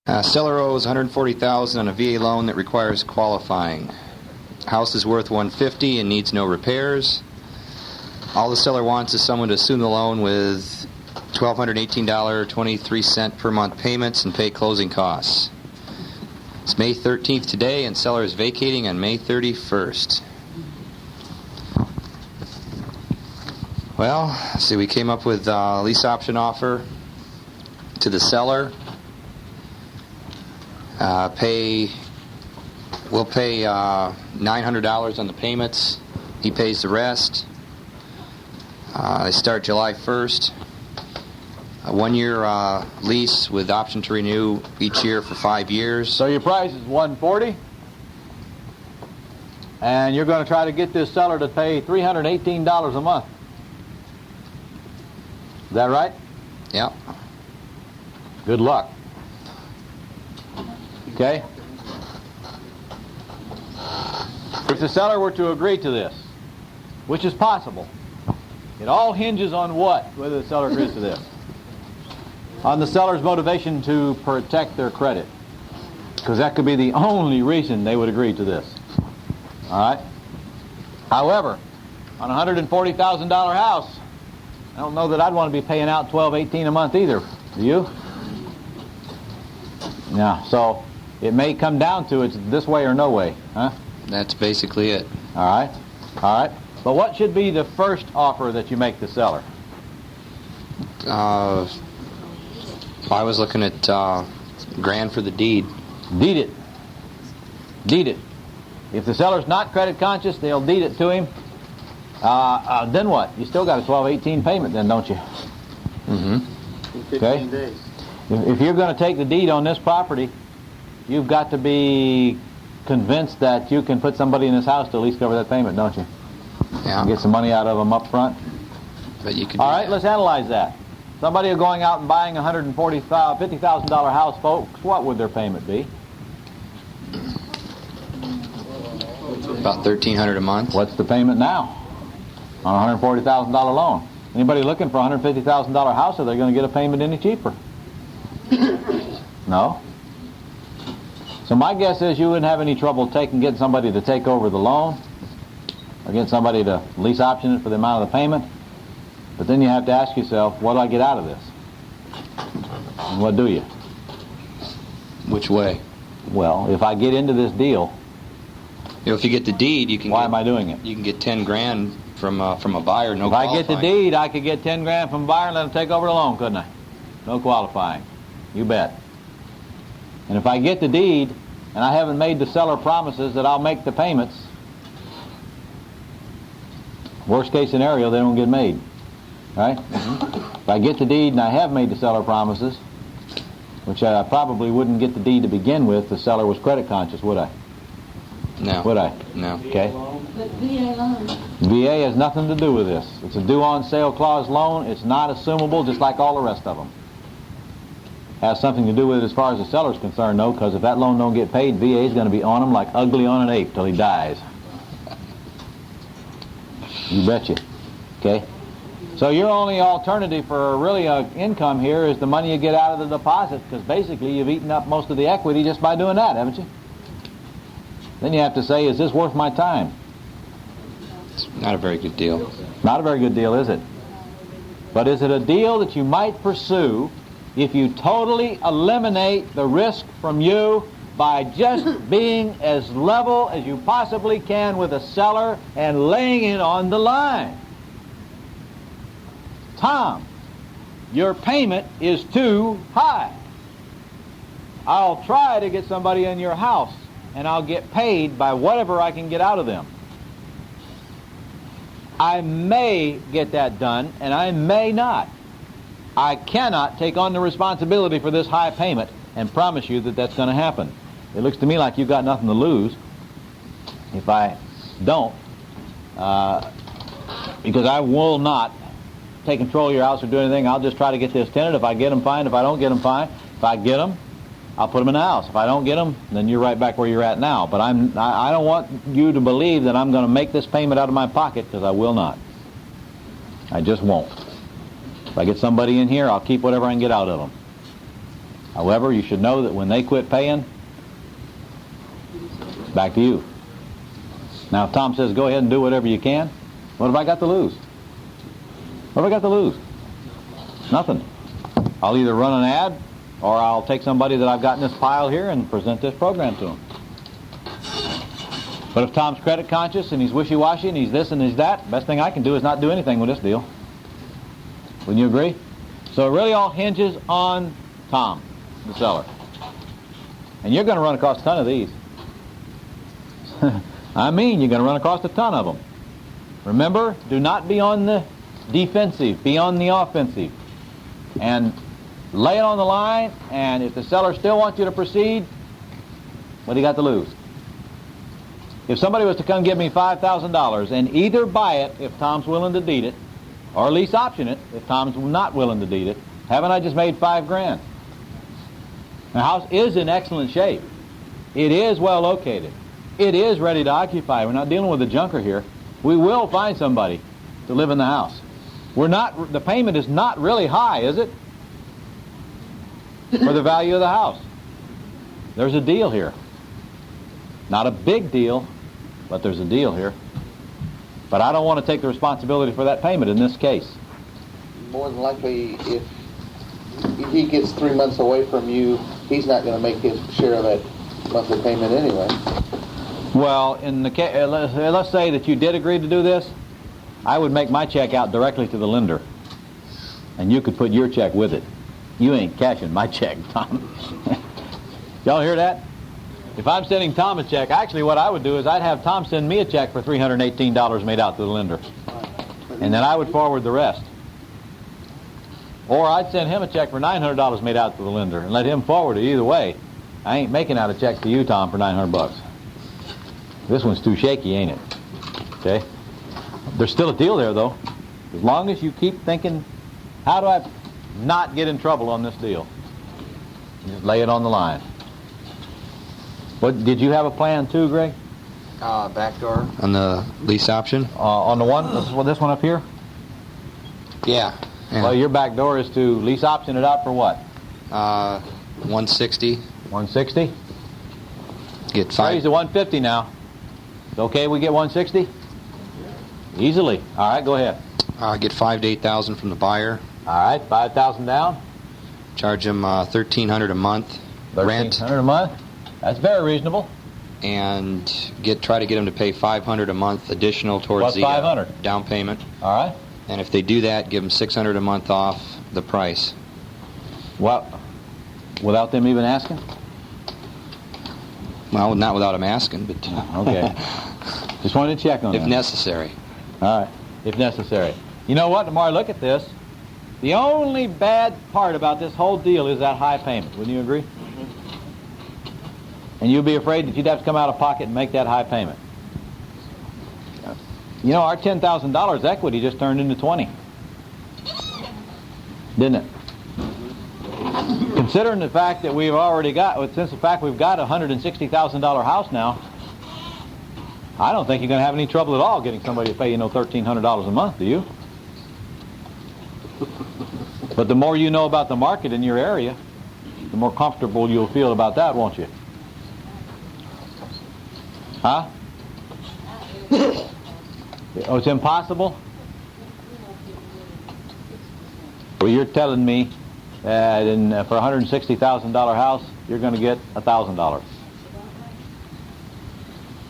Seller owes $140,000 on a VA loan that requires qualifying. House is worth $150,000 and needs no repairs. All the seller wants is someone to assume the loan with $1,218.23 per month payments and pay closing costs. It's May 13th today, and seller is vacating on May 31st. Well, see, we came up with a lease option offer to the seller. We'll pay $900 on the payments. He pays the rest. They start July 1st. A 1-year lease with option to renew each year for 5 years. So your price is $140, and you're going to try to get this seller to pay $318 a month. Is that right? Yep. Good luck. Okay? If the seller were to agree to this, which is possible, it all hinges on what? Whether the seller agrees to this. On the seller's motivation to protect their credit. Because that could be the only reason they would agree to this. All right? However, on a $140,000 house, I don't know that I'd want to be paying out $1,218 a month either. Do you? Yeah, so it may come down to it's this way or no way. Huh? That's basically it. All right. All right. But what should be the first offer that you make the seller? I was looking at $1,000 for the deed. Deed it. Deed it. If the seller's not credit conscious, they'll deed it to him. Then what? You still got a $1,218 payment then, don't you? Mm-hmm. Okay. Days. If you're going to take the deed on this property, you've got to be convinced that you can put somebody in this house to at least cover that payment, don't you? Yeah. And get some money out of them up front. But you could. All right, let's analyze that. Somebody going out and buying a $50,000 house, folks, what would their payment be? About $1,300 a month. What's the payment now on a $140,000 loan? Anybody looking for a $150,000 house, are they going to get a payment any cheaper? No. So my guess is you wouldn't have any trouble getting somebody to take over the loan or get somebody to lease option it for the amount of the payment. But then you have to ask yourself, what do I get out of this? And what do you? Which way? Well, if I get into this deal, if you get the deed, you can. Why am I doing it? You can get $10,000 from a buyer. No. If I get the deed, I could get $10,000 from a buyer and let him take over the loan, couldn't I? No qualifying. You bet. And if I get the deed and I haven't made the seller promises that I'll make the payments, worst case scenario, they don't get made. Right? Mm-hmm. If I get the deed and I have made the seller promises, which I probably wouldn't get the deed to begin with, the seller was credit conscious, would I? No. Would I? No. Okay. But VA loan. VA has nothing to do with this. It's a due on sale clause loan. It's not assumable, just like all the rest of them. Has something to do with it as far as the seller's concerned, though, because if that loan don't get paid, VA is going to be on him like ugly on an ape till he dies. You betcha. Okay? So your only alternative for really income here is the money you get out of the deposit, because basically you've eaten up most of the equity just by doing that, haven't you? Then you have to say, is this worth my time? It's not a very good deal. Not a very good deal, is it? But is it a deal that you might pursue if you totally eliminate the risk from you by just being as level as you possibly can with a seller and laying it on the line? Tom, your payment is too high. I'll try to get somebody in your house, and I'll get paid by whatever I can get out of them. I may get that done, and I may not. I cannot take on the responsibility for this high payment and promise you that that's going to happen. It looks to me like you've got nothing to lose if I don't, because I will not take control of your house or do anything. I'll just try to get this tenant. If I get them, fine. If I don't get them, fine. If I get them, I'll put them in the house. If I don't get them, then you're right back where you're at now. But I don't want you to believe that I'm going to make this payment out of my pocket, because I will not. I just won't. If I get somebody in here, I'll keep whatever I can get out of them. However, you should know that when they quit paying, it's back to you. Now, if Tom says, go ahead and do whatever you can, what have I got to lose? What have I got to lose? Nothing. I'll either run an ad, or I'll take somebody that I've got in this pile here and present this program to them. But if Tom's credit conscious and he's wishy-washy and he's this and he's that, best thing I can do is not do anything with this deal. Wouldn't you agree? So it really all hinges on Tom, the seller. And you're going to run across a ton of these. I mean, you're going to run across a ton of them. Remember, do not be on the defensive, be on the offensive. And lay it on the line, and if the seller still wants you to proceed, what do you got to lose? If somebody was to come give me $5,000 and either buy it if Tom's willing to deed it, or lease option it if Tom's not willing to deed it, haven't I just made $5,000? The house is in excellent shape. It is well located. It is ready to occupy. We're not dealing with a junker here. We will find somebody to live in the house. The payment is not really high, is it? For the value of the house. There's a deal here. Not a big deal, but there's a deal here. But I don't want to take the responsibility for that payment in this case. More than likely, if he gets 3 months away from you, he's not going to make his share of that monthly payment anyway. Well, in the let's say that you did agree to do this, I would make my check out directly to the lender, and you could put your check with it. You ain't cashing my check, Tom. Y'all hear that? If I'm sending Tom a check, actually what I would do is I'd have Tom send me a check for $318 made out to the lender. And then I would forward the rest. Or I'd send him a check for $900 made out to the lender and let him forward it. Either way, I ain't making out a check to you, Tom, for $900. This one's too shaky, ain't it? Okay? There's still a deal there, though. As long as you keep thinking, how do I not get in trouble on this deal? Just lay it on the line. What, did you have a plan too, Greg? Back door on the lease option. On the one, this one up here? Yeah. Well, your back door is to lease option it out for what? 160. 160? Get five. Raise to 150 now. It's okay we get 160? Easily. All right, go ahead. Get 5,000 to 8,000 from the buyer. All right, 5,000 down. Charge him $1,300 a month. Rent. $1,300 a month. That's very reasonable. And try to get him to pay $500 a month additional towards What's the $500? Down payment. All right. And if they do that, give them $600 a month off the price. Well, without them even asking? Well, not without them asking, but Okay. Just wanted to check on if that. necessary. All right, if necessary. You know what, the more I look at this, the only bad part about this whole deal is that high payment. Wouldn't you agree? Mm-hmm. And you'd be afraid that you'd have to come out of pocket and make that high payment. You know, our $10,000 equity just turned into 20. Didn't it? Considering the fact that we've already got, since the fact we've got a $160,000 house now, I don't think you're going to have any trouble at all getting somebody to pay you $1,300 a month, do you? But the more you know about the market in your area, the more comfortable you'll feel about that, won't you? Huh? Oh, it's impossible? Well, you're telling me that for a $160,000 house, you're going to get $1,000.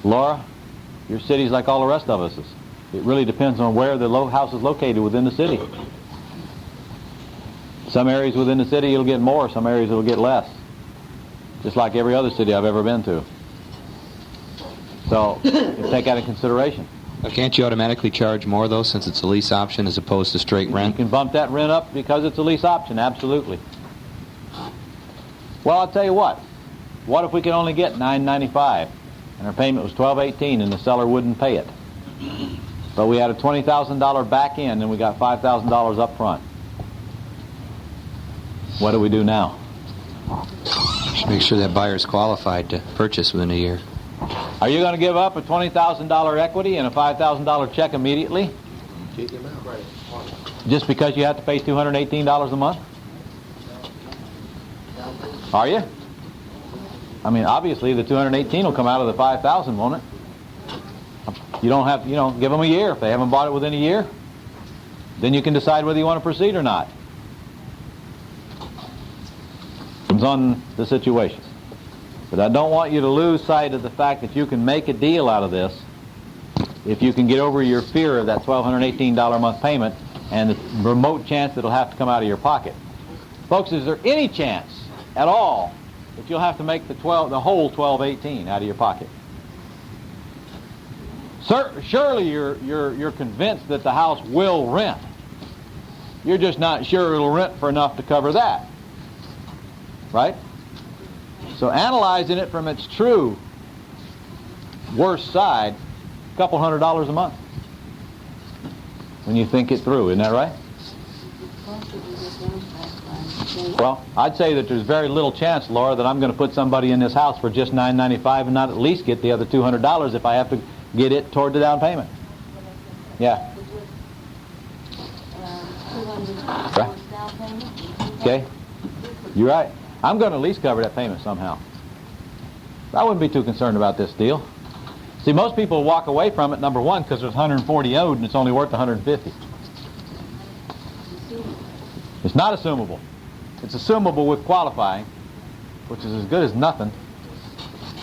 Laura, your city's like all the rest of us. It really depends on where the house is located within the city. Some areas within the city you'll get more, some areas you'll get less. Just like every other city I've ever been to. So, take that into consideration. Can't you automatically charge more, though, since it's a lease option as opposed to straight rent? You can bump that rent up because it's a lease option, absolutely. Well, I'll tell you what. What if we could only get $995 and our payment was $1,218 and the seller wouldn't pay it? But we had a $20,000 back end and we got $5,000 up front. What do we do now? Just make sure that buyer's qualified to purchase within a year. Are you going to give up a $20,000 equity and a $5,000 check immediately? Just because you have to pay $218 a month? Are you? I mean, obviously the 218 will come out of the 5,000, won't it? You don't have, give them a year. If they haven't bought it within a year, then you can decide whether you want to proceed or not. Depends on the situation. But I don't want you to lose sight of the fact that you can make a deal out of this if you can get over your fear of that $1,218 a month payment and the remote chance that it'll have to come out of your pocket. Folks, is there any chance at all that you'll have to make the whole $1,218 out of your pocket? Surely you're convinced that the house will rent. You're just not sure it'll rent for enough to cover that. Right? So analyzing it from its true worst side, a couple $100 a month when you think it through. Isn't that right? Well, I'd say that there's very little chance, Laura, that I'm going to put somebody in this house for just $995 and not at least get the other $200 if I have to get it toward the down payment. Yeah. Right. Okay. You're right. I'm going to at least cover that payment somehow. I wouldn't be too concerned about this deal. See, most people walk away from it, number one, because there's 140 owed and it's only worth 150. It's not assumable. It's assumable with qualifying, which is as good as nothing.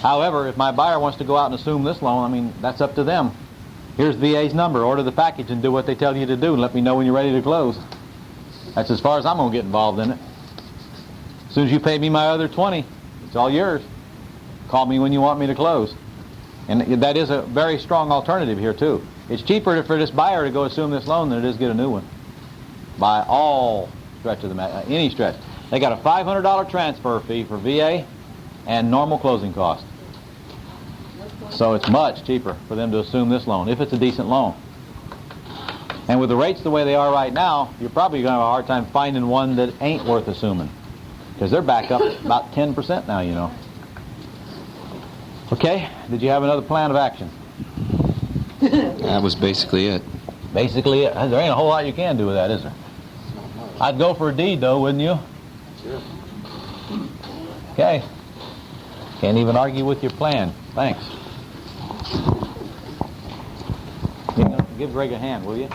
However, if my buyer wants to go out and assume this loan, I mean, that's up to them. Here's VA's number. Order the package and do what they tell you to do and let me know when you're ready to close. That's as far as I'm going to get involved in it. As soon as you pay me my other 20, it's all yours. Call me when you want me to close. And that is a very strong alternative here, too. It's cheaper for this buyer to go assume this loan than it is to get a new one. By all stretch of the any stretch. They got a $500 transfer fee for VA and normal closing cost. So it's much cheaper for them to assume this loan, if it's a decent loan. And with the rates the way they are right now, you're probably going to have a hard time finding one that ain't worth assuming. Because they're back up about 10% now, you know. Okay, did you have another plan of action? That was basically it. Basically it. There ain't a whole lot you can do with that, is there? I'd go for a deed, though, wouldn't you? Sure. Okay. Can't even argue with your plan. Thanks. Give Greg a hand, will you?